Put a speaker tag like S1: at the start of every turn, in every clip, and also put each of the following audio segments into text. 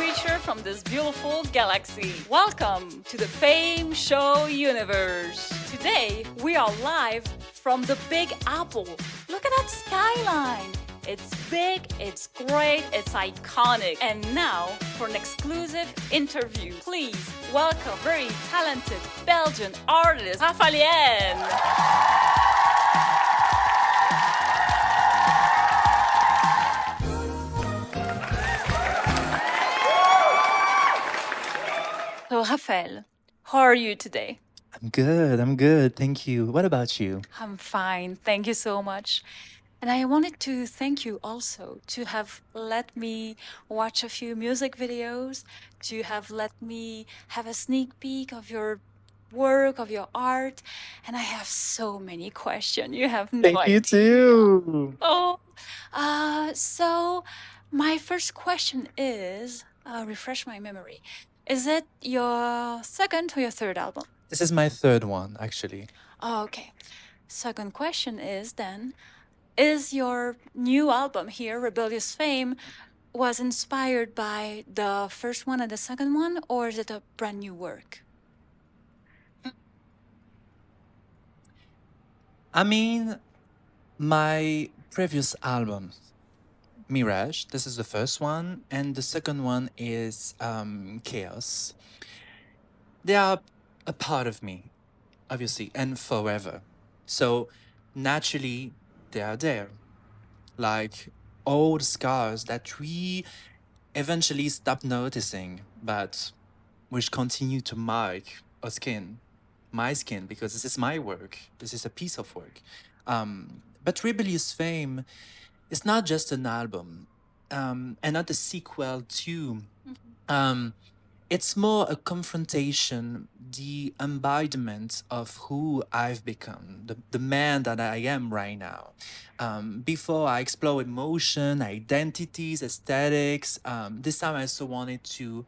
S1: creature from this beautiful galaxy. Welcome to the Fame Show universe. Today, we are live from the Big Apple. Look at that skyline. It's big, it's great, it's iconic. And now, for an exclusive interview, please welcome very talented Belgian artist, Raffaelien. So, Raphael, how are you today?
S2: I'm good. Thank you. What about you?
S1: I'm fine. Thank you so much. And I wanted to thank you also to have let me watch a few music videos, to have let me have a sneak peek of your work, of your art. And I have so many questions. You have no
S2: Thank you
S1: idea.
S2: too.
S1: Oh, so my first question is refresh my memory. Is it your second or your third album?
S2: This is my third one, actually.
S1: Oh, okay. Second question is then, is your new album here, Rebellious Fame, was inspired by the first one and the second one, or is it a brand new work?
S2: I mean, my previous album, Mirage, this is the first one, and the second one is Chaos. They are a part of me, obviously, and forever. So naturally, they are there. Like all the scars that we eventually stop noticing, but which continue to mark our skin, my skin, because this is my work. This is a piece of work. But Rebellious Fame is not just an album, and not a sequel to. Um, it's more a confrontation, the embodiment of who I've become, the man that I am right now. Before I explore emotion, identities, aesthetics, this time I also wanted to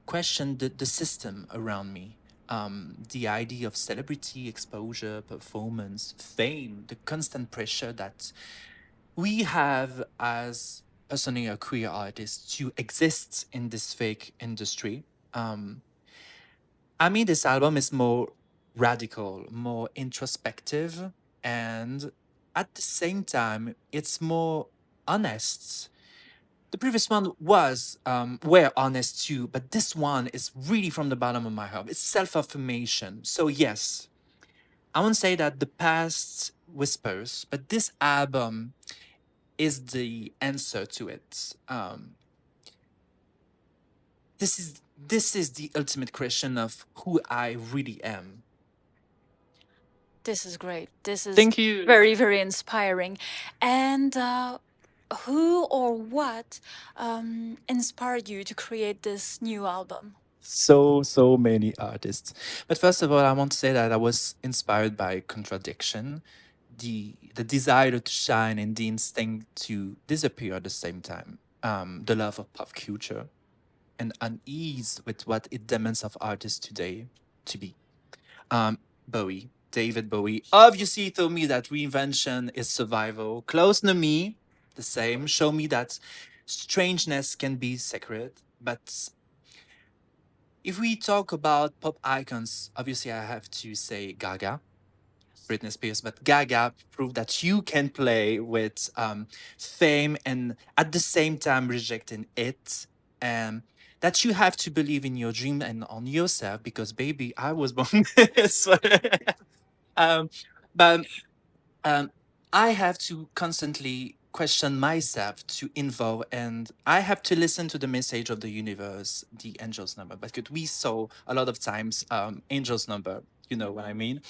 S2: question the system around me. The idea of celebrity, exposure, performance, fame, the constant pressure that we have as personally a queer artist to exist in this fake industry. Um, I mean, this album is more radical, more introspective, and at the same time, it's more honest. The previous one was were honest too, but this one is really from the bottom of my heart. It's self-affirmation. So yes, I won't say that the past whispers, but this album is the answer to it. This is the ultimate question of who I really am.
S1: This is great. This is
S2: Thank you.
S1: very, very inspiring. And who or what inspired you to create this new album?
S2: So many artists. But first of all, I want to say that I was inspired by contradiction, the desire to shine and the instinct to disappear at the same time. The love of pop culture and unease with what it demands of artists today to be. Bowie, David Bowie, obviously told me that reinvention is survival. Close to me, the same. Show me that strangeness can be sacred. But if we talk about pop icons, obviously I have to say Gaga, Britney Spears, but Gaga proved that you can play with fame and at the same time rejecting it. And that you have to believe in your dream and on yourself because, baby, I was born this way. um, but I have to constantly question myself to involve, and I have to listen to the message of the universe, the angel's number. Because we saw a lot of times angel's number. You know what I mean?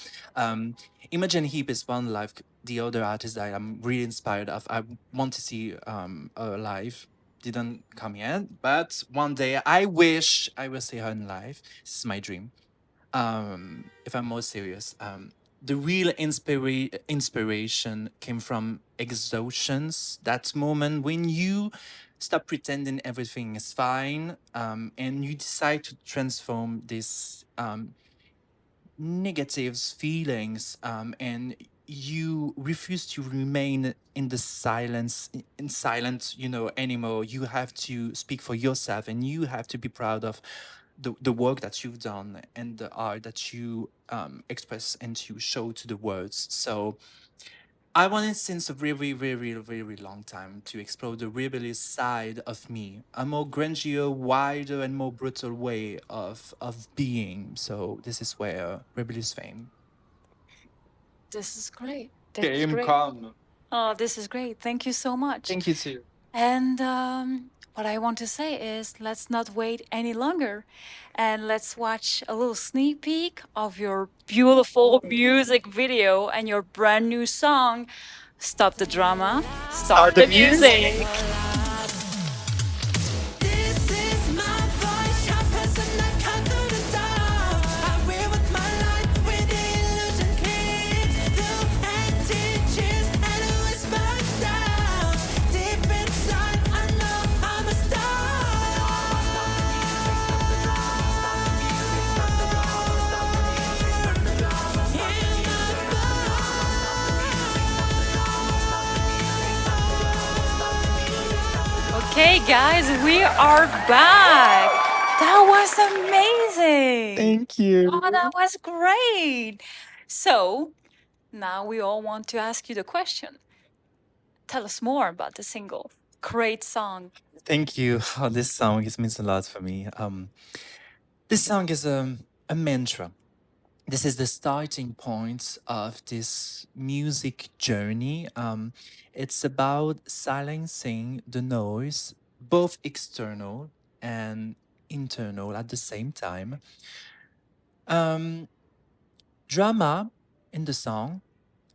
S2: Imogen Heap is one like the other artist that I'm really inspired of. I want to see her live. Didn't come yet, but one day I wish I will see her in live. This is my dream. If I'm more serious, the real inspiration came from exhaustions. That moment when you stop pretending everything is fine, and you decide to transform these negatives feelings, and you refuse to remain in the silence, in silent, anymore. You have to speak for yourself, and you have to be proud of the work that you've done and the art that you express and to show to the words. So I wanted since a very, very, very long time to explore the rebellious side of me, a more grungier, wider, and more brutal way of being. So this is where Rebellious Fame
S1: This is great. This is
S2: came
S1: great.
S2: come.
S1: Oh, this is great. Thank you so much.
S2: Thank you too.
S1: And what I want to say is let's not wait any longer and let's watch a little sneak peek of your beautiful music video and your brand new song. Stop the drama, start the music.
S3: This is my voice, sharpest and I cut through the dark. I wear with my light, where the illusion creeps through and teaches and it whispers down. Deep inside, I know I'm a
S1: Okay, guys, we are back. That was amazing.
S2: Thank you.
S1: Oh, that was great. So now we all want to ask you the question. Tell us more about the single. Great song.
S2: Thank you. Oh, this song it means a lot for me. This song is a mantra. This is the starting point of this music journey. It's about silencing the noise, both external and internal at the same time. Drama in the song,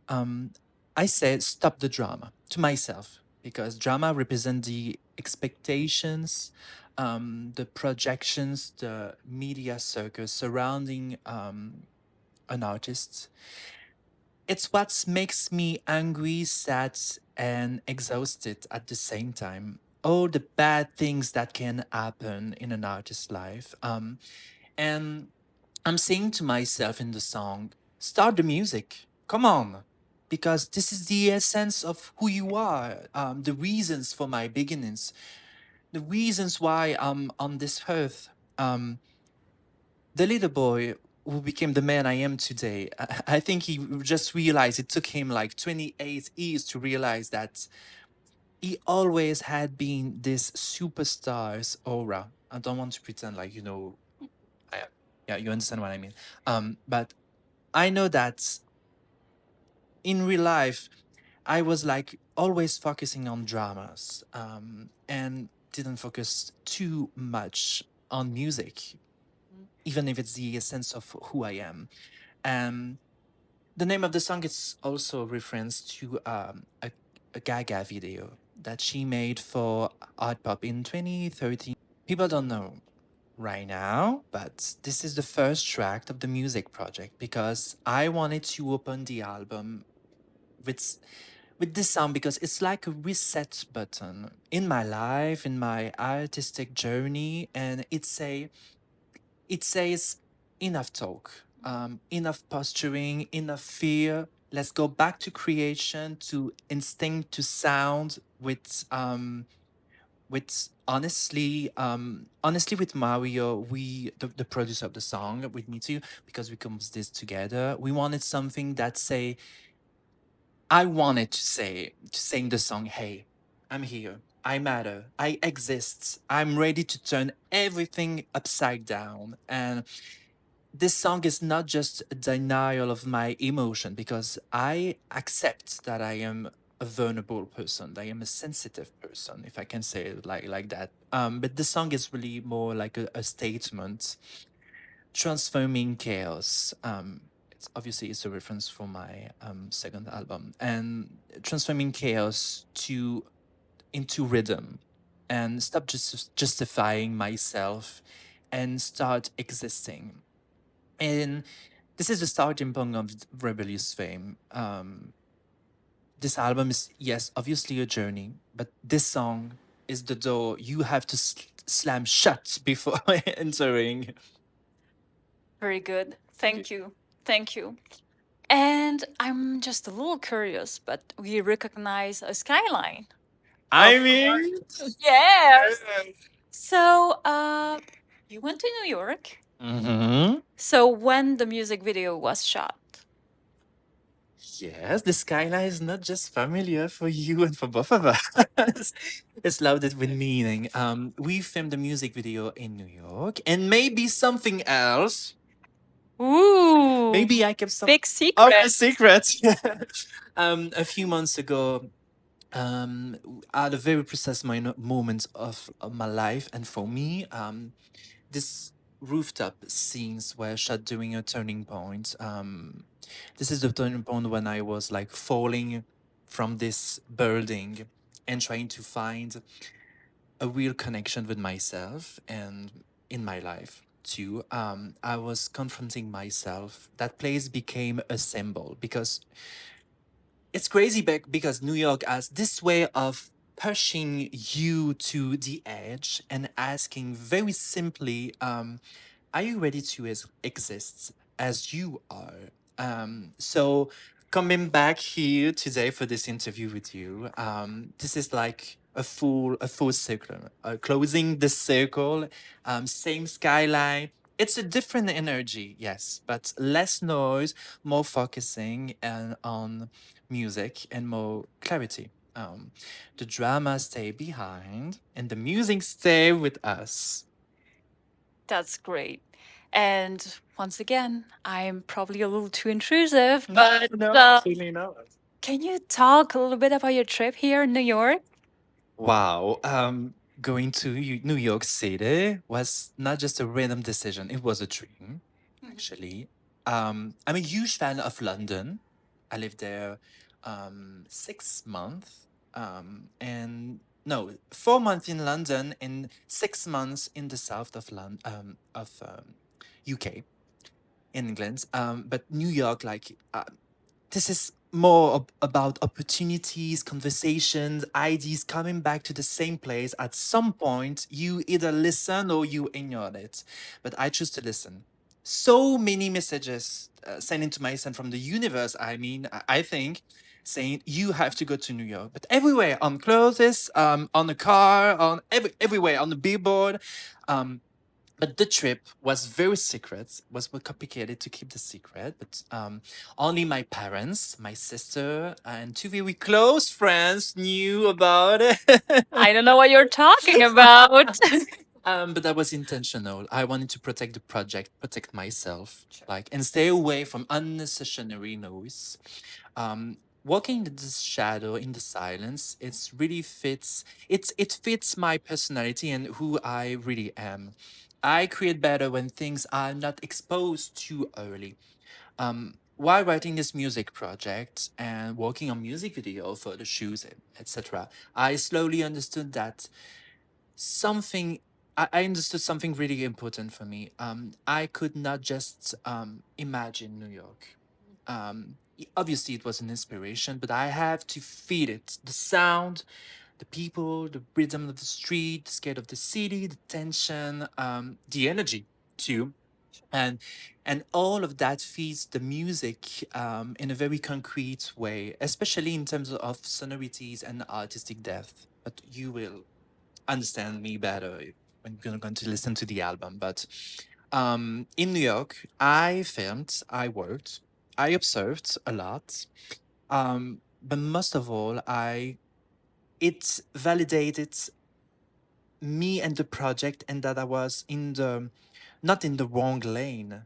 S2: I said stop the drama to myself because drama represents the expectations, the projections, the media circus surrounding an artist. It's what makes me angry, sad, and exhausted at the same time. All the bad things that can happen in an artist's life. And I'm saying to myself in the song, start the music. Come on. Because this is the essence of who you are, the reasons for my beginnings, the reasons why I'm on this earth. The little boy who became the man I am today, I think he just realized it took him like 28 years to realize that he always had been this superstar's aura. I don't want to pretend like, yeah, you understand what I mean. But I know that in real life, I was like always focusing on dramas and didn't focus too much on music, even if it's the essence of who I am. The name of the song is also a reference to a Gaga video that she made for Art Pop in 2013. People don't know right now, but this is the first track of the music project because I wanted to open the album with with this song because it's like a reset button in my life, in my artistic journey, and it says enough talk, enough posturing, enough fear. Let's go back to creation, to instinct, to sound with honestly with Mario, the producer of the song with me too, because we composed this together. We wanted something that say I wanted to sing the song, hey, I'm here. I matter. I exist. I'm ready to turn everything upside down. And this song is not just a denial of my emotion because I accept that I am a vulnerable person. I am a sensitive person, if I can say it like that. But the song is really more like a statement, transforming chaos. It's obviously it's a reference for my second album, and transforming chaos to into rhythm, and stop just justifying myself, and start existing. And this is the starting point of Rebellious Fame. This album is, yes, obviously a journey, but this song is the door you have to slam shut before entering.
S1: Very good. Thank you. Thank you. And I'm just a little curious, but we recognize a skyline.
S2: I
S1: Of
S2: mean,
S1: course. Yes. So, you went to New York.
S2: mhm.
S1: So, when the music video was shot?
S2: Yes, the skyline is not just familiar for you and for both of us. It's loaded with meaning. We filmed the music video in New York, and maybe something else.
S1: Ooh.
S2: Maybe I kept some
S1: Big
S2: of
S1: secret.
S2: the secrets. A few months ago, at a very precise moment of my life, and for me, this rooftop scenes were shot during a turning point. This is the turning point when I was like falling from this building and trying to find a real connection with myself and in my life too. I was confronting myself. That place became a symbol because it's crazy because New York has this way of pushing you to the edge and asking very simply, are you ready to exist as you are? So coming back here today for this interview with you, this is like a full circle, closing the circle, same skyline. It's a different energy, yes, but less noise, more focusing and on music and more clarity. The drama stay behind and the music stay with us.
S1: That's great. And once again, I'm probably a little too intrusive, but
S2: No, absolutely not.
S1: can you talk a little bit about your trip here in New York?
S2: Wow. Going to New York City was not just a random decision, it was a dream, actually. I'm a huge fan of London. I lived there 6 months. And no, 4 months in London and 6 months in the south of London, UK, in England. But New York, like this is more about opportunities, conversations, ideas coming back to the same place. At some point, you either listen or you ignore it. But I choose to listen. So many messages sent into my son from the universe. I mean, I think saying you have to go to New York, but everywhere on clothes, on the car, on everywhere on the billboard. Um, but the trip was very secret, was more complicated to keep the secret, but only my parents, my sister, and two very close friends knew about it.
S1: I don't know what you're talking about.
S2: But that was intentional. I wanted to protect the project, protect myself, like, and stay away from unnecessary noise. Walking in the shadow, in the silence, it's really fits. It fits my personality and who I really am. I create better when things are not exposed too early. While writing this music project and working on music video for the shoes, etc., I slowly understood that something I understood something really important for me. I could not just imagine New York. Obviously, it was an inspiration, but I have to feel it. The sound, the people, the rhythm of the street, the scale of the city, the tension, the energy too. And and all of that feeds the music in a very concrete way, especially in terms of sonorities and artistic depth. But you will understand me better when you're going to listen to the album. But in New York, I filmed, I worked, I observed a lot. But most of all, I it validated me and the project, and that I was in the not in the wrong lane.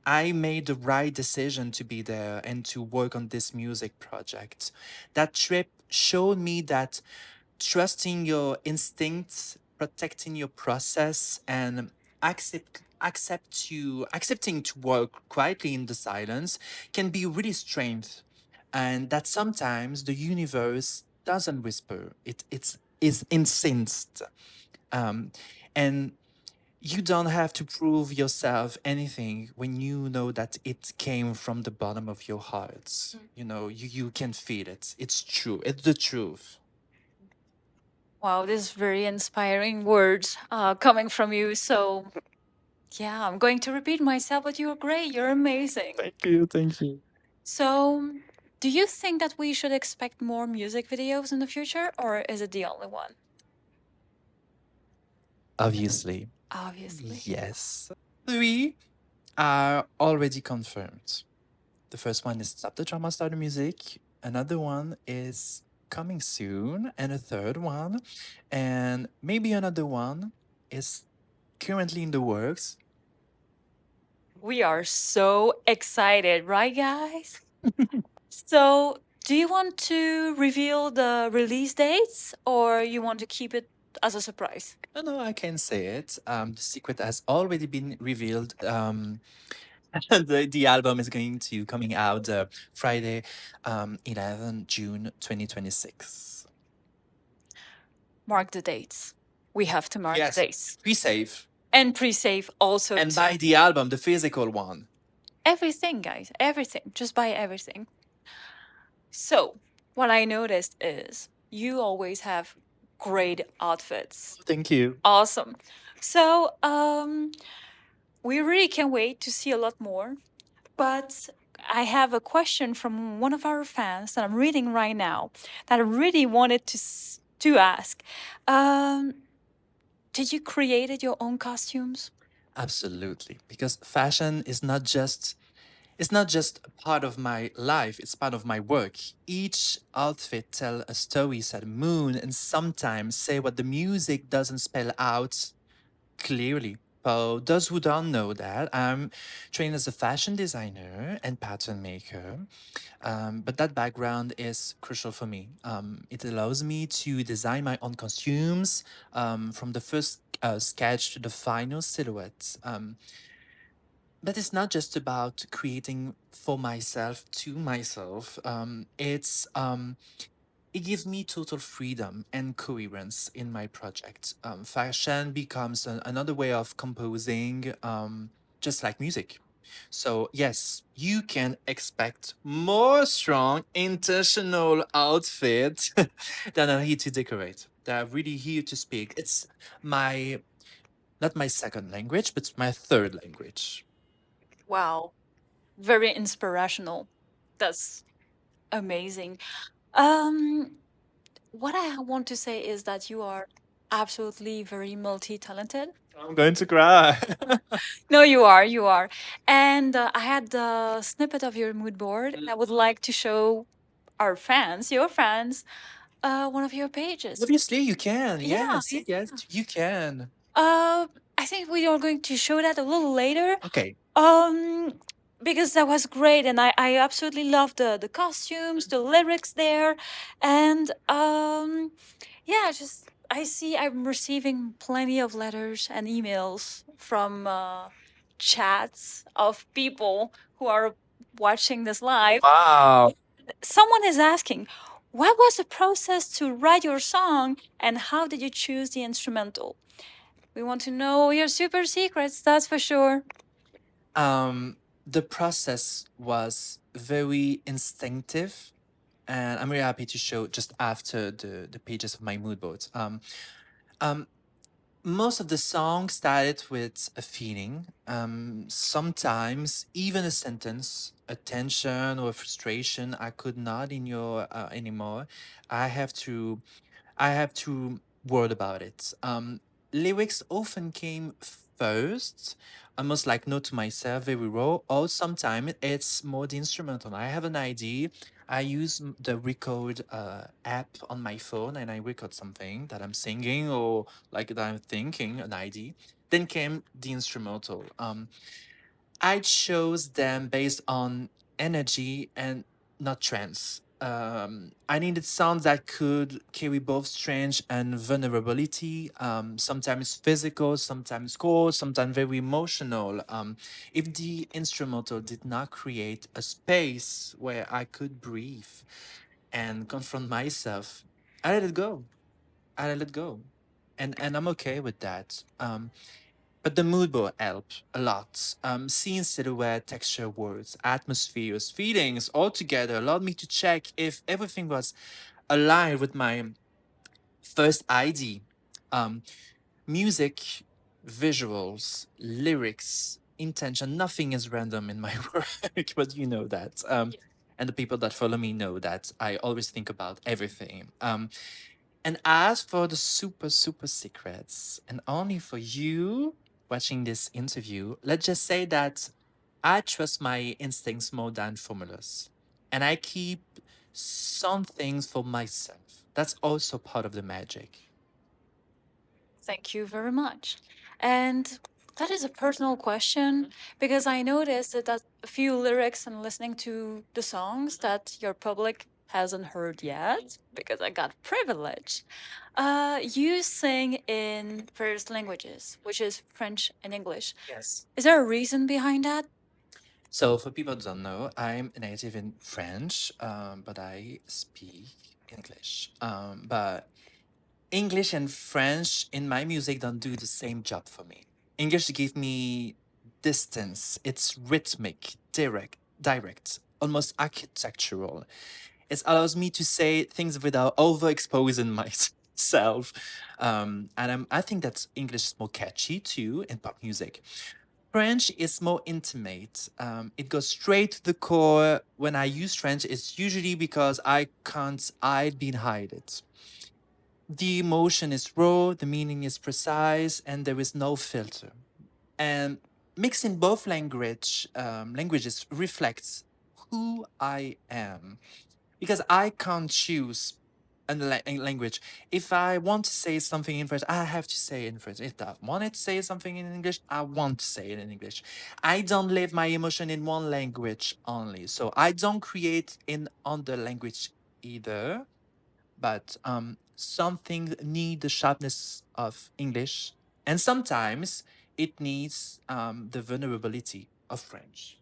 S2: I made the right decision to be there and to work on this music project. That trip showed me that trusting your instincts, protecting your process, and accepting to work quietly in the silence can be really strength. And that sometimes the universe doesn't whisper; it's is incensed. Um, and you don't have to prove yourself anything when you know that it came from the bottom of your heart. You know, you can feel it. It's true. It's the truth.
S1: Wow, this is very inspiring words coming from you. So, yeah, I'm going to repeat myself, but you're great. You're amazing.
S2: Thank you. Thank you.
S1: So, do you think that we should expect more music videos in the future, or is it the only one?
S2: Obviously,
S1: Obviously.
S2: yes. Three are already confirmed. The first one is Stop the Drama, Start the Music. Another one is coming soon. And a third one. And maybe another one is currently in the works.
S1: We are so excited, right, guys? So, do you want to reveal the release dates, or you want to keep it as a surprise?
S2: No, no, I can say it. The secret has already been revealed. The album is going to coming out Friday, 11 June 2026.
S1: Mark the dates. We have to mark the
S2: Yes,
S1: dates.
S2: pre-save.
S1: And pre-save also
S2: And
S1: too.
S2: buy the album, the physical one.
S1: Everything, guys, everything. Just buy everything. So, what I noticed is you always have great outfits.
S2: Thank you.
S1: Awesome. So, we really can't wait to see a lot more. But I have a question from one of our fans that I'm reading right now that I really wanted to ask. Did you created your own costumes?
S2: Absolutely, because fashion is not just it's not just a part of my life, it's part of my work. Each outfit tell a story, set a mood, and sometimes say what the music doesn't spell out clearly. For those who don't know that, I'm trained as a fashion designer and pattern maker. But that background is crucial for me. It allows me to design my own costumes from the first sketch to the final silhouette. But it's not just about creating for myself to myself. It gives me total freedom and coherence in my project. Fashion becomes another way of composing, just like music. So yes, you can expect more strong, intentional outfits that are here to decorate. That are really here to speak. It's my not my second language, but my third language.
S1: Wow, very inspirational. That's amazing. Um, what I want to say is that you are absolutely very multi-talented.
S2: I'm going to cry.
S1: No, you are, you are. And I had the snippet of your mood board, and I would like to show our fans, your fans, one of your pages.
S2: Obviously, you can.
S1: Yeah,
S2: Yes, yes, you can.
S1: Uh, I think we are going to show that a little later.
S2: Okay.
S1: Um, because that was great, and I absolutely loved the costumes, the lyrics there, and yeah, just I see I'm receiving plenty of letters and emails from chats of people who are watching this live.
S2: Wow.
S1: Someone is asking, what was the process to write your song, and how did you choose the instrumental? We want to know your super secrets, that's for sure.
S2: The process was very instinctive, and I'm really happy to show just after the pages of my mood board. Um, most of the song started with a feeling. Sometimes even a sentence, a tension or a frustration I could not ignore anymore. I have to I have to word about it. Lyrics often came first, almost like note to myself, very raw, or sometimes it's more the instrumental. I have an idea. I use the record app on my phone and I record something that I'm singing or like that I'm thinking, an idea. Then came the instrumental. I chose them based on energy and not trends. I needed sounds that could carry both strange and vulnerability, sometimes physical, sometimes cold, sometimes very emotional. If the instrumental did not create a space where I could breathe and confront myself, I let it go. I let it go. And I'm okay with that. But the mood board helped a lot. Seeing silhouette, texture, words, atmospheres, feelings all together allowed me to check if everything was aligned with my first ID. Um, music, visuals, lyrics, intention, nothing is random in my work, but you know that. and the people that follow me know that I always think about everything. And as for the super, super secrets, and only for you watching this interview, let's just say that I trust my instincts more than formulas. And I keep some things for myself. That's also part of the magic.
S1: Thank you very much. And that is a personal question because I noticed that a few lyrics and listening to the songs that your public hasn't heard yet because I got privilege. You sing in various languages, which is French and English.
S2: Yes.
S1: Is there a reason behind that?
S2: So, for people who don't know, I'm a native in French, but I speak English. But English and French in my music don't do the same job for me. English give me distance. It's rhythmic, direct, almost architectural. It allows me to say things without overexposing myself. I think that English is more catchy too in pop music. French is more intimate. It goes straight to the core. When I use French, it's usually because I can't hide it. The emotion is raw, the meaning is precise, and there is no filter. And mixing both languages reflects who I am because I can't choose a language. If I want to say something in French, I have to say it in French. If I wanted to say something in English, I want to say it in English. I don't live my emotion in one language only, so I don't create in other language either. But something need the sharpness of English, and sometimes it needs the vulnerability of French.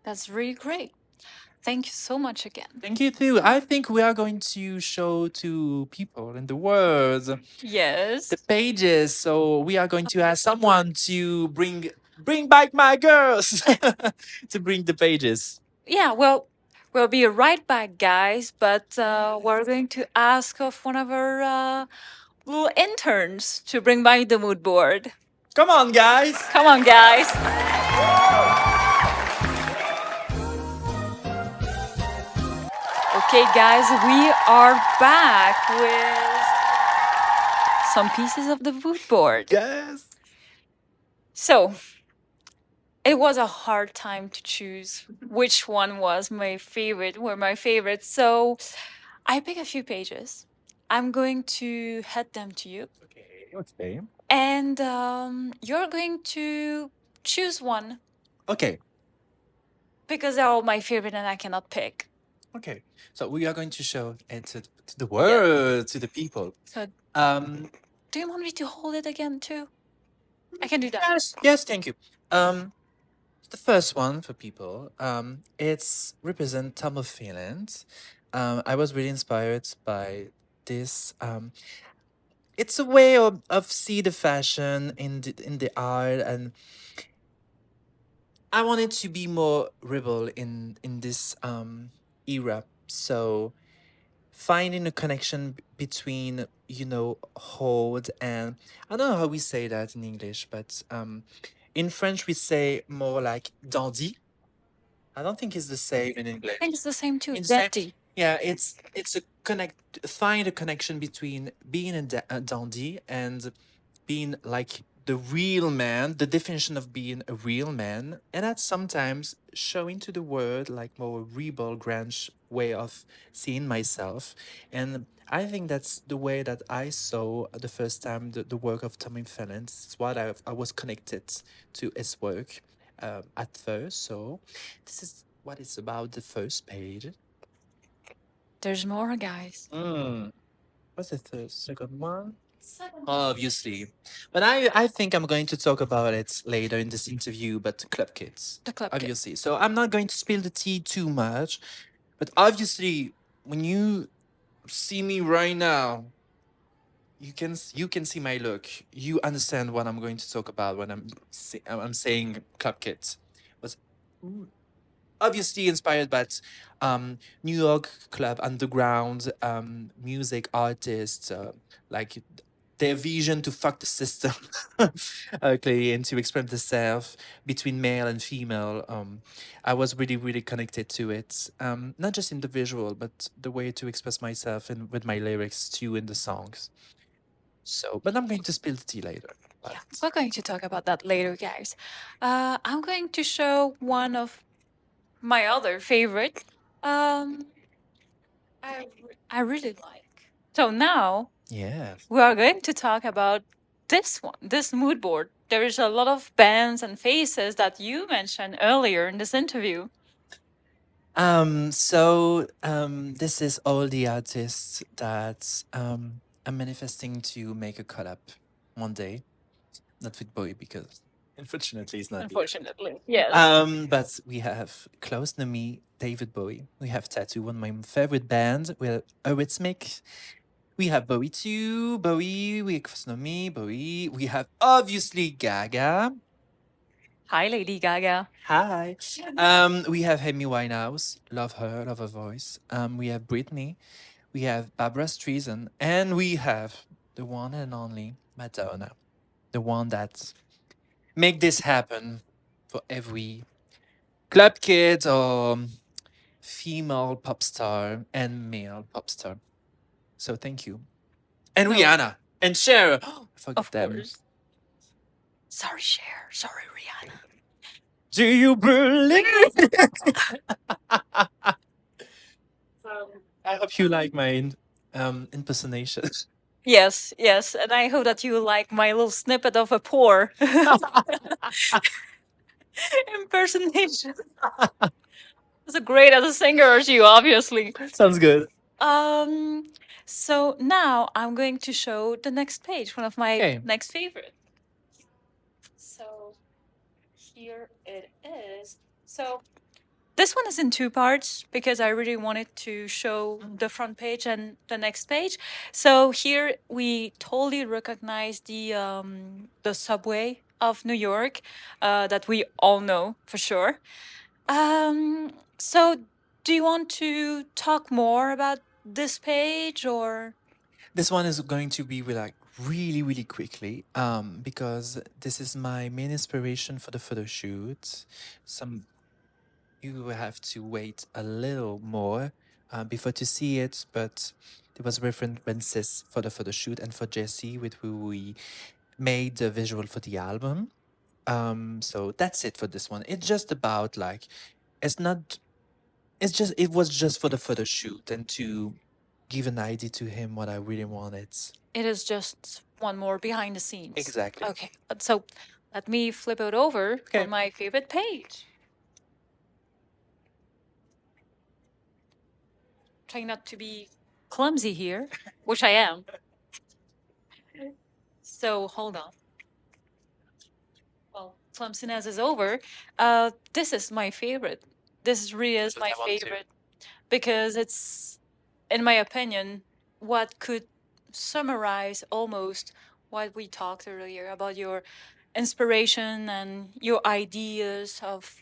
S1: That's really great. Thank you so much again.
S2: Thank you too. I think we are going to show to people in the world
S1: Yes.
S2: the pages. So we are going to ask someone to bring back my girls to bring the pages.
S1: Yeah, well, we'll be right back, guys, but we're going to ask of one of our little interns to bring by the mood board.
S2: Come on, guys.
S1: Come on, guys. Okay, guys, we are back with some pieces of the mood board.
S2: Yes.
S1: So, it was a hard time to choose which one was my favorite, were my favorites. So, I pick a few pages. I'm going to head them to you.
S2: Okay.
S1: And you're going to choose one
S2: Okay.
S1: because they're all my favorite and I cannot pick.
S2: Okay. So we are going to show it to the world, to the people.
S1: So,
S2: Um,
S1: do you want me to hold it again too? I can do that.
S2: yes, thank you. The first one for people, it's represent Tamil feelings. I was really inspired by this. It's a way of see the fashion in the art, and I wanted to be more rebel in this era. So finding a connection between hold and I don't know how we say that in English, but in French we say more like dandy. I don't think it's the same in English.
S1: I think it's the same too.
S2: It's the same.
S1: Daddy.
S2: Yeah, it's a find a connection between being a dandy and being like the real man, the definition of being a real man, and that's sometimes showing to the world like more rebel, grunge way of seeing myself. And I think that's the way that I saw the first time the work of Tommy Fallon's. It's what I was connected to his work at first. So this is what it's about the first page.
S1: There's more, guys.
S2: What's the second one? Obviously. But I think I'm going to talk about it later in this interview, but Club Kids.
S1: The Club Kids.
S2: Obviously. So I'm not going to spill the tea too much. But obviously, when you see me right now, you can see my look. You understand what I'm going to talk about when I'm saying Club Kids. Was obviously inspired by New York club underground music artists like their vision to fuck the system, clearly, and to express themselves between male and female. I was really, really connected to it. Not just in the visual, but the way to express myself and with my lyrics too in the songs. So, but I'm going to spill the tea later.
S1: Yeah,
S2: But
S1: we're going to talk about that later, guys. I'm going to show one of my other favorite. Um, I really like. So now
S2: yeah.
S1: we are going to talk about this one, this mood board. There is a lot of bands and faces that you mentioned earlier in this interview.
S2: This is all the artists that I'm manifesting to make a collab one day. Not with Bowie because unfortunately it's not here.
S1: Unfortunately, yes.
S2: But we have Close to Me, David Bowie. We have Tattoo, one of my favorite bands. We have Eurythmic. We have Bowie too. Bowie. We have Close to Me, Bowie. We have obviously Gaga.
S1: Hi, Lady Gaga.
S2: Hi. We have Amy Winehouse. Love her. Love her voice. We have Britney. We have Barbara Streisand, and we have the one and only Madonna, the one that make this happen for every club kid or female pop star and male pop star. So thank you. And
S1: No.
S2: Rihanna and Cher. I forget
S1: Of
S2: them.
S1: course. Sorry, Cher. Sorry, Rihanna.
S2: Do you believe? I hope you like my impersonation.
S1: Yes, yes. And I hope that you like my little snippet of a poor impersonation. As great as a singer as you, obviously.
S2: Sounds good.
S1: Um, so now I'm going to show the next page, one of my
S2: Okay.
S1: next favorite. So here it is. So this one is in two parts because I really wanted to show the front page and the next page. So here we totally recognize the subway of New York that we all know for sure. So do you want to talk more about this page or?
S2: This one is going to be like really, really quickly, because this is my main inspiration for the photo shoot. Some you will have to wait a little more before to see it, but there was references for the photo shoot and for Jesse, with who we made the visual for the album. So that's it for this one. It's just about like, it's not. It's just it was just for the photo shoot and to give an idea to him what I really wanted.
S1: It is just one more behind the scenes.
S2: Exactly.
S1: Okay, so let me flip it over
S2: Okay.
S1: for my favorite page. Trying not to be clumsy here, which I am. So hold on. Well, clumsiness is over. This is my favorite. This really is
S2: That's
S1: my
S2: what I want to.
S1: favorite because it's, in my opinion, what could summarize almost what we talked earlier about your inspiration and your ideas of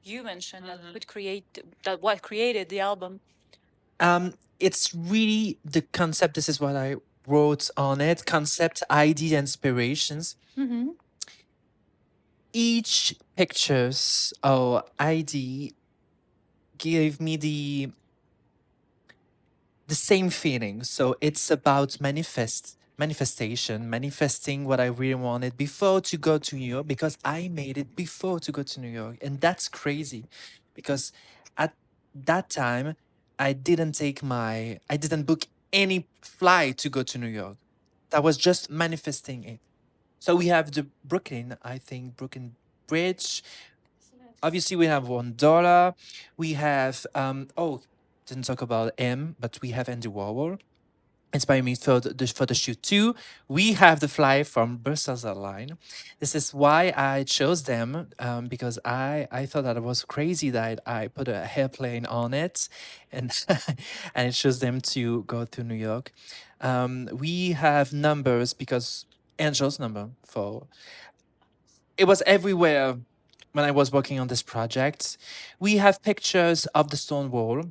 S1: you mentioned that would create that what created the album.
S2: It's really the concept. This is what I wrote on it. Concept, idea, inspirations.
S1: Mm-hmm.
S2: Each pictures or ID gave me the same feeling. So it's about manifestation, manifesting what I really wanted before to go to New York, because I made it before to go to New York. And that's crazy because at that time I didn't book any flight to go to New York. That was just manifesting it. So we have the Brooklyn Bridge. Obviously, we have $1. We have didn't talk about M, but we have Andy Warhol. Inspire me for the photo shoot too. We have the fly from Brussels Airlines. This is why I chose them, because I thought that it was crazy that I put a airplane on it, and and it chose them to go to New York. We have numbers because Angel's number for it was everywhere when I was working on this project. We have pictures of the stone wall.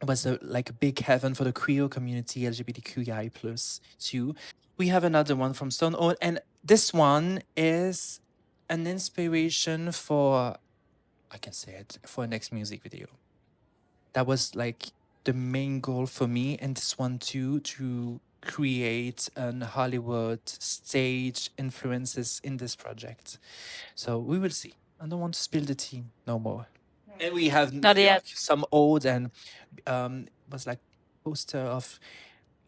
S2: It was like a big heaven for the queer community, LGBTQI plus too. We have another one from Stone. Oh, and this one is an inspiration for, I can say it, for a next music video. That was like the main goal for me, and this one too, to create an Hollywood stage influences in this project. So we will see. I don't want to spill the tea no more. And we have
S1: Not yet.
S2: like some old and was like poster of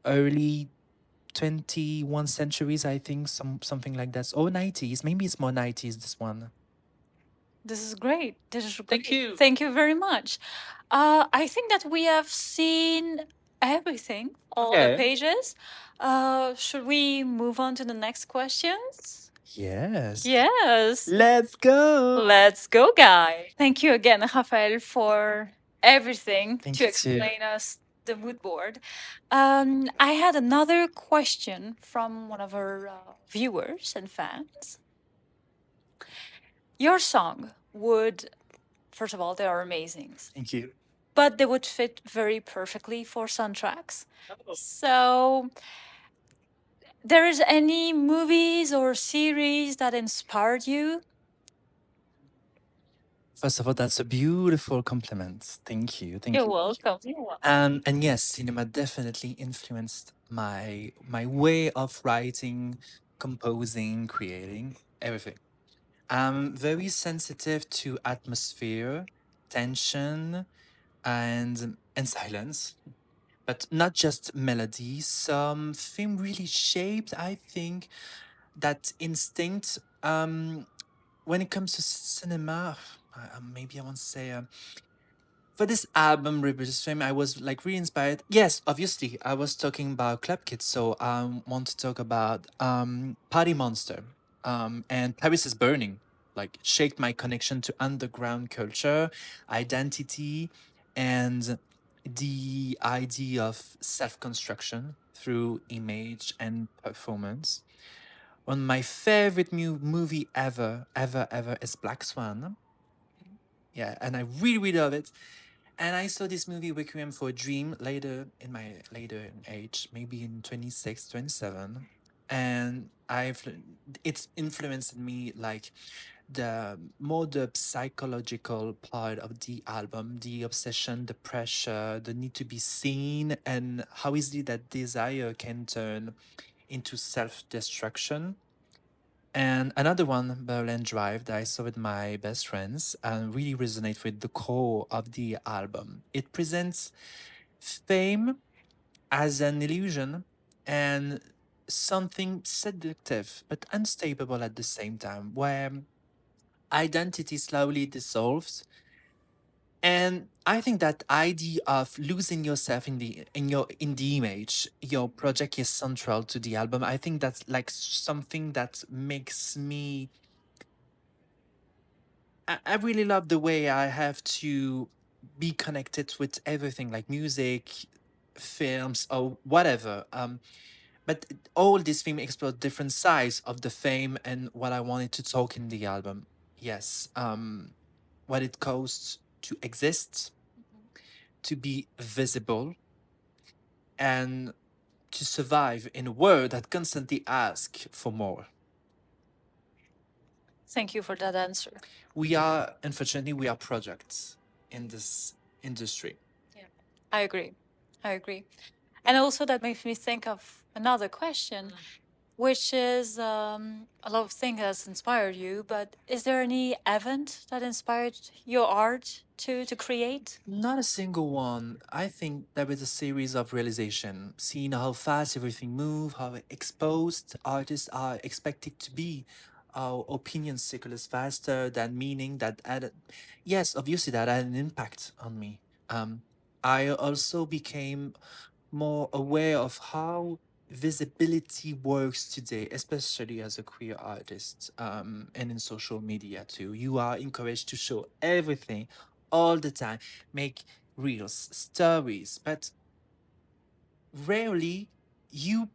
S2: early 21 centuries, I think, something like that. Or 90s. Maybe it's more 90s, this one.
S1: This is great. This is great.
S2: Thank you.
S1: Thank you very much. I think that we have seen everything, all the
S2: Okay.
S1: pages. Should we move on to the next questions?
S2: Yes.
S1: Yes.
S2: Let's go.
S1: Let's go, guy. Thank you again, Rafael, for everything
S2: Thank
S1: to
S2: you too.
S1: explain us the mood board. I had another question from one of our viewers and fans. Your song would, first of all, they are amazing,
S2: Thank you.
S1: but they would fit very perfectly for soundtracks.
S2: Oh.
S1: So, there is any movies or series that inspired you?
S2: First of all, that's a beautiful compliment. Thank you. Thank
S1: You're
S2: you.
S1: welcome. You're welcome.
S2: And yes, cinema definitely influenced my way of writing, composing, creating, everything. I'm very sensitive to atmosphere, tension, and silence, but not just melody. Some film really shaped, I think, that instinct. When it comes to cinema, maybe I want to say. For this album, Rebellious Fame, I was like really inspired. Yes, obviously, I was talking about Club Kids, so I want to talk about Party Monster and Paris is Burning. Like, shaped my connection to underground culture, identity, and the idea of self construction through image and performance. One of my favorite movie ever is Black Swan. Yeah, and I really, really love it. And I saw this movie Requiem for a Dream later in my later age, maybe in 26, 27. And it's influenced me like the psychological part of the album, the obsession, the pressure, the need to be seen, and how easily that desire can turn into self-destruction. And another one, Berlin Drive, that I saw with my best friends and really resonate with the core of the album. It presents fame as an illusion and something seductive but unstable at the same time, where identity slowly dissolves. And I think that idea of losing yourself in the image, your project is central to the album. I think that's like something that makes me I really love the way I have to be connected with everything like music, films, or whatever. But all these films explore different sides of the fame and what I wanted to talk in the album. Yes, what it costs to exist, to be visible, and to survive in a world that constantly asks for more.
S1: Thank you for that answer.
S2: Unfortunately, we are projects in this industry.
S1: I agree. I agree. And also, that makes me think of another question, which is a lot of things has inspired you, but is there any event that inspired your art to create?
S2: Not a single one. I think there is a series of realization, seeing how fast everything moves, how exposed artists are expected to be, how opinions circulate faster than meaning that added. Yes, obviously that had an impact on me. I also became more aware of how visibility works today, especially as a queer artist, and in social media too. You are encouraged to show everything all the time, make reels, stories, but rarely you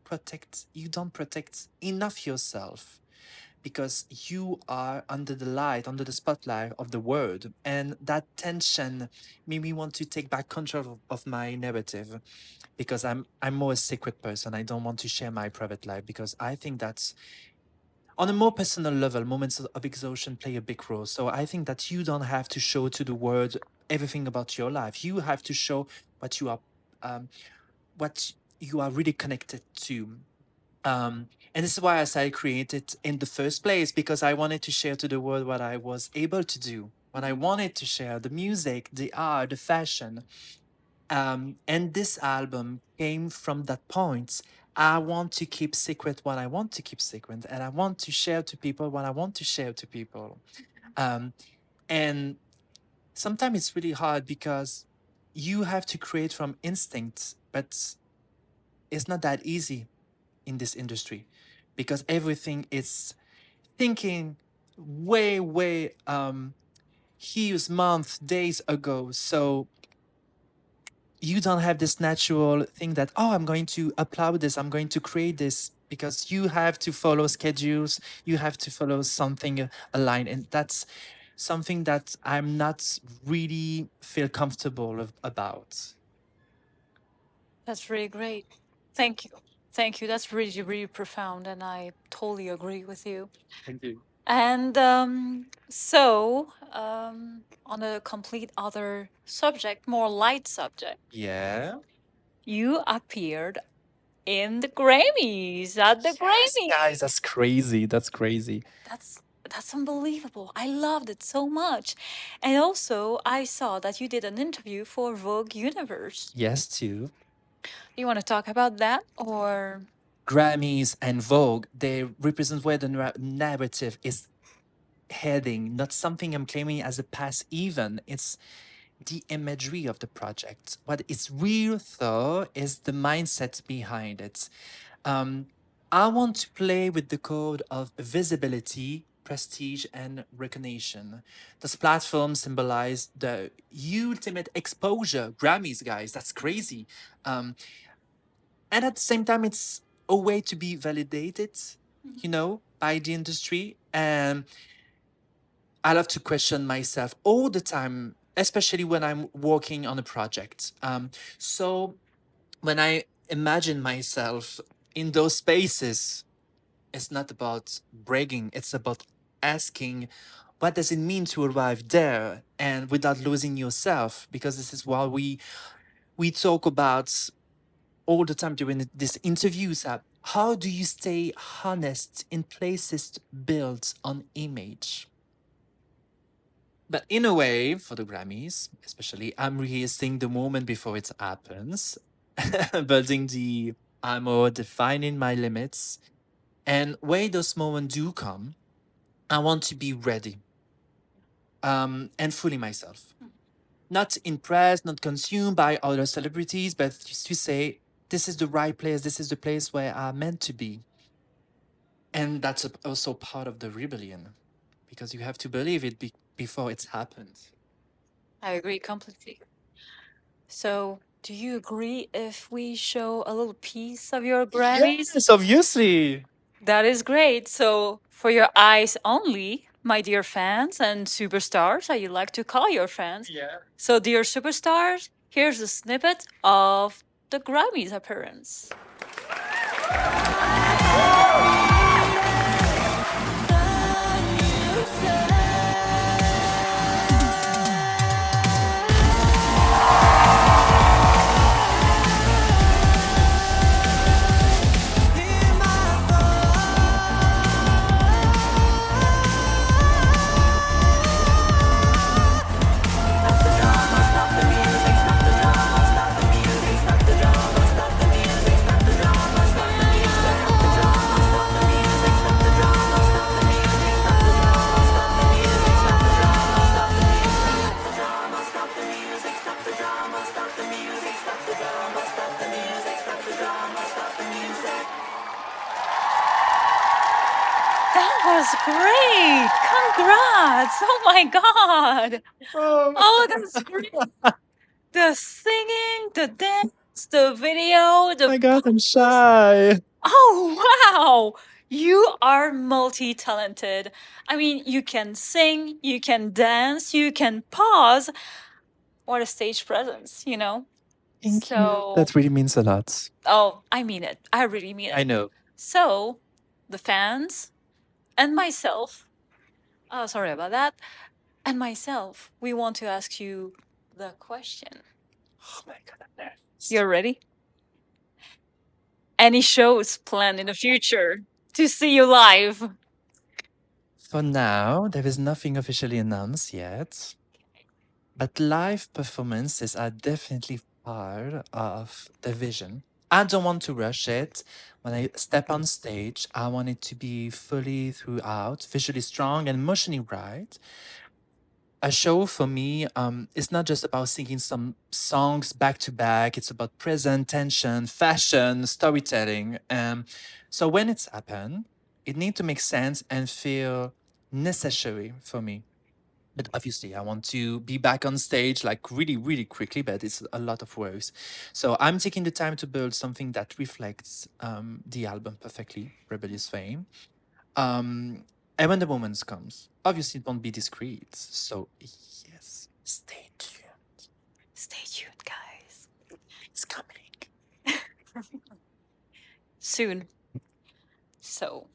S2: don't protect enough yourself. because you are under the light, under the spotlight of the world. And that tension made me want to take back control of my narrative, because I'm more a secret person. I don't want to share my private life, because I think that's on a more personal level, moments of exhaustion play a big role. So I think that you don't have to show to the world everything about your life. You have to show what you are, um, what you are really connected to. And this is why I started created in the first place, because I wanted to share to the world what I was able to do, what I wanted to share, the music, the art, the fashion. And this album came from that point. I want to keep secret what I want to keep secret, and I want to share to people what I want to share to people. Um, and sometimes it's really hard because you have to create from instinct, but it's not that easy in this industry, because everything is thinking way, way years, months, days ago. So you don't have this natural thing that, oh, I'm going to upload this, I'm going to create this, because you have to follow schedules, you have to follow something aligned. And that's something that I'm not really feel comfortable about.
S1: That's really great. Thank you. Thank you. That's really, really profound. And I totally agree with you.
S2: Thank you.
S1: And on a complete other subject, more light subject,
S2: Yeah.
S1: you appeared in the Grammys at the
S2: Yes,
S1: Grammys.
S2: guys, that's crazy. That's crazy.
S1: That's unbelievable. I loved it so much. And also, I saw that you did an interview for Vogue Universe.
S2: Yes, too.
S1: You want to talk about that, or
S2: Grammys and Vogue, they represent where the narrative is heading, not something I'm claiming as a past even. It's the imagery of the project. What is real, though, is the mindset behind it. I want to play with the code of visibility, prestige, and recognition. This platform symbolize the ultimate exposure. Grammys, guys, that's crazy. And at the same time, it's a way to be validated, by the industry. And I love to question myself all the time, especially when I'm working on a project. So when I imagine myself in those spaces, it's not about bragging, it's about asking, what does it mean to arrive there and without losing yourself? Because this is what we talk about all the time during these interviews. How do you stay honest in places built on image? But in a way, for the Grammys, especially, I'm rehearsing the moment before it happens, building the armor, defining my limits. And when those moments do come, I want to be ready, and fully myself. Not impressed, not consumed by other celebrities, but just to say, this is the right place, this is the place where I'm meant to be. And that's also part of the rebellion, because you have to believe it before it's happened.
S1: I agree completely. So, do you agree if we show a little piece of your Grammys?
S2: Yes, obviously.
S1: That is great. So, for your eyes only, my dear fans and superstars, how you like to call your fans.
S2: Yeah.
S1: So, dear superstars, here's a snippet of the Grammys appearance. That was great! Congrats! Oh my god! Oh, that's great! The singing, the dance, the video, the
S2: my God, I'm shy.
S1: oh wow! You are multi talented. I mean, you can sing, you can dance, you can pause. What a stage presence, you know?
S2: Thank you.
S1: So,
S2: That really means a lot.
S1: oh, I mean it. I really mean it.
S2: I know.
S1: So, the fans and myself, oh, sorry about that, and myself, we want to ask you the question.
S2: Oh my God, I'm nervous.
S1: You're ready? Any shows planned in the future to see you live?
S2: For now, there is nothing officially announced yet, but live performances are definitely part of the vision. I don't want to rush it. When I step on stage, I want it to be fully throughout, visually strong and emotionally right. A show for me is not just about singing some songs back to back. It's about present tension, fashion, storytelling. So when it's happened, it needs to make sense and feel necessary for me. But obviously, I want to be back on stage like really, really quickly. But it's a lot of work. So I'm taking the time to build something that reflects the album perfectly, Rebellious Fame. And when the moment comes, obviously it won't be discreet. So yes, stay tuned.
S1: Stay tuned, guys.
S2: It's coming.
S1: Soon. So,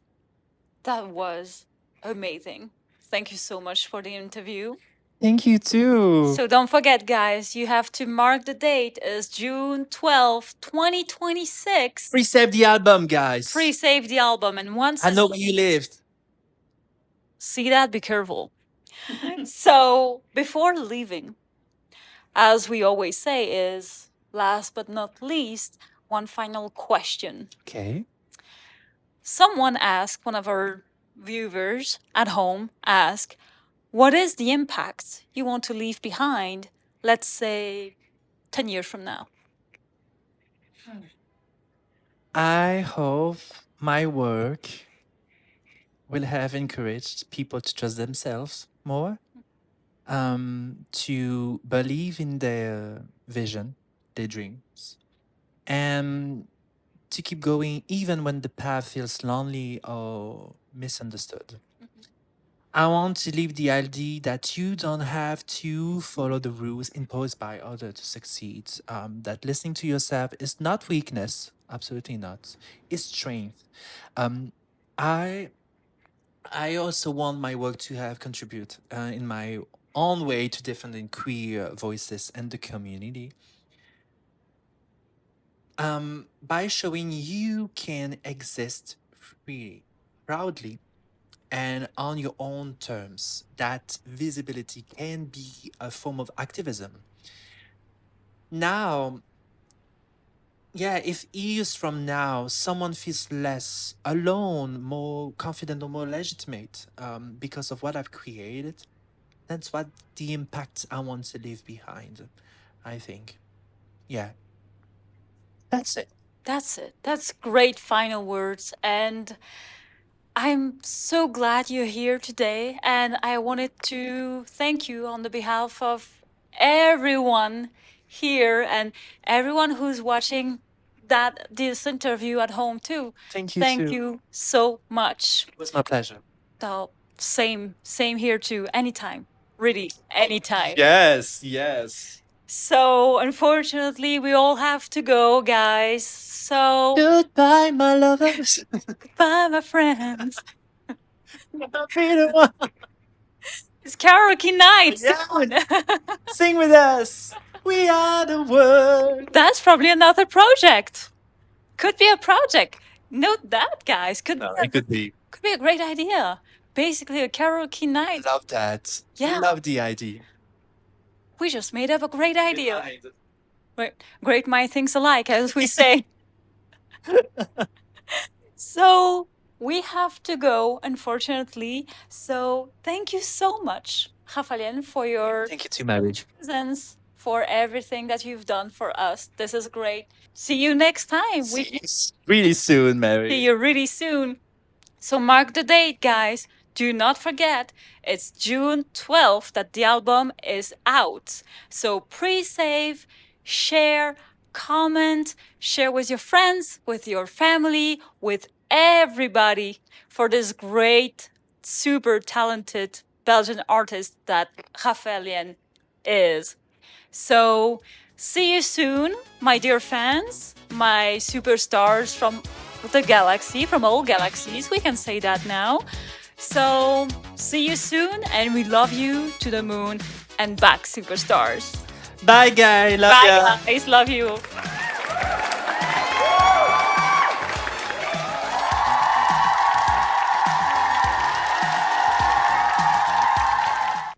S1: that was amazing. Thank you so much for the interview.
S2: Thank you too.
S1: So don't forget, guys, you have to mark the date as June 12th, 2026.
S2: Pre-save the album, guys.
S1: Pre-save the album, and once
S2: I know where you lived.
S1: see that, be careful. So before leaving, as we always say, is last but not least, one final question.
S2: Okay.
S1: Someone asked, one of our viewers at home asked, what is the impact you want to leave behind, let's say 10 years from now?
S2: I hope my work will have encouraged people to trust themselves more, to believe in their vision, their dreams, and to keep going even when the path feels lonely or misunderstood. I want to leave the idea that you don't have to follow the rules imposed by others to succeed. That listening to yourself is not weakness, absolutely not. It's strength. Um, I I also want my work to have contribute in my own way to defending queer voices and the community. By showing you can exist freely, proudly, and on your own terms, that visibility can be a form of activism. Now, yeah, if years from now someone feels less alone, more confident, or more legitimate because of what I've created, that's what the impact I want to leave behind, I think. Yeah, that's it.
S1: That's it. That's great final words. And I'm so glad you're here today. And I wanted to thank you on the behalf of everyone here and everyone who's watching this interview at home too.
S2: Thank you
S1: Thank
S2: too.
S1: you so much.
S2: It was my pleasure.
S1: Oh, same here too. Anytime. Really, anytime.
S2: Yes, yes.
S1: So unfortunately, we all have to go, guys. So
S2: Goodbye, my lovers.
S1: bye, my friends.
S2: I'll be the one.
S1: It's karaoke night
S2: Yeah.
S1: soon.
S2: Sing with us. We are the world.
S1: That's probably another project. Could be a project. Note that, guys. Could
S2: No,
S1: be
S2: it could be.
S1: could be a great idea. Basically, a karaoke night.
S2: Love that.
S1: Yeah.
S2: Love the idea.
S1: We just made up a great idea. Great mind thinks alike, as we say. So we have to go, unfortunately. So thank you so much, Raffaelien, for your
S2: Thank you too, Marriage.
S1: presence, for everything that you've done for us. This is great. See you next time.
S2: See you really soon, Mary.
S1: See you really soon. So mark the date, guys. Do not forget, it's June 12th that the album is out. So pre-save, share, comment, share with your friends, with your family, with everybody for this great, super talented Belgian artist that Raffaelien is. So, see you soon, my dear fans, my superstars from the galaxy, from all galaxies. We can say that now. So, see you soon, and we love you to the moon and back, superstars.
S2: Bye, guys. Love ya.
S1: Bye, guys. Love you.